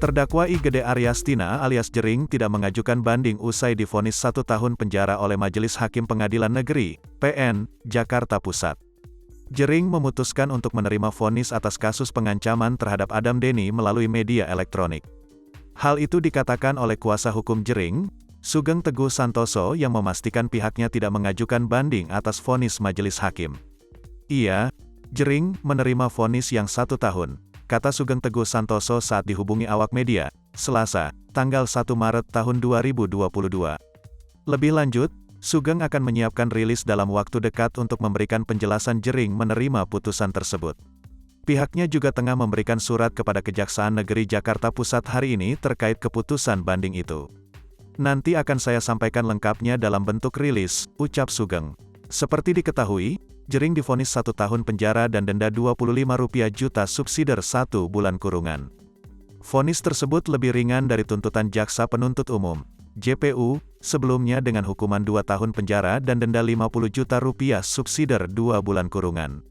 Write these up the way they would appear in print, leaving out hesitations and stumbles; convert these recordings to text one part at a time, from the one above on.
Terdakwa I Gede Aryastina alias Jering tidak mengajukan banding usai divonis 1 tahun penjara oleh Majelis Hakim Pengadilan Negeri, PN, Jakarta Pusat. Jering memutuskan untuk menerima vonis atas kasus pengancaman terhadap Adam Denny melalui media elektronik. Hal itu dikatakan oleh kuasa hukum Jering, Sugeng Teguh Santoso yang memastikan pihaknya tidak mengajukan banding atas vonis majelis hakim. Jering, menerima vonis yang 1 tahun, kata Sugeng Teguh Santoso saat dihubungi awak media, Selasa, tanggal 1 Maret tahun 2022. Lebih lanjut, Sugeng akan menyiapkan rilis dalam waktu dekat untuk memberikan penjelasan Jering menerima putusan tersebut. Pihaknya juga tengah memberikan surat kepada Kejaksaan Negeri Jakarta Pusat hari ini terkait keputusan banding itu. Nanti akan saya sampaikan lengkapnya dalam bentuk rilis, ucap Sugeng. Seperti diketahui, Jering divonis 1 tahun penjara dan denda Rp25 juta subsidiar 1 bulan kurungan. Vonis tersebut lebih ringan dari tuntutan Jaksa Penuntut Umum, JPU, sebelumnya dengan hukuman 2 tahun penjara dan denda Rp50 juta subsidiar 2 bulan kurungan.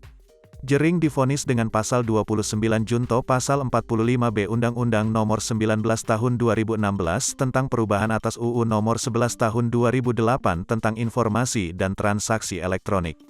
Jering divonis dengan pasal 29 Junto pasal 45B Undang-Undang Nomor 19 Tahun 2016 tentang perubahan atas UU Nomor 11 Tahun 2008 tentang informasi dan transaksi elektronik.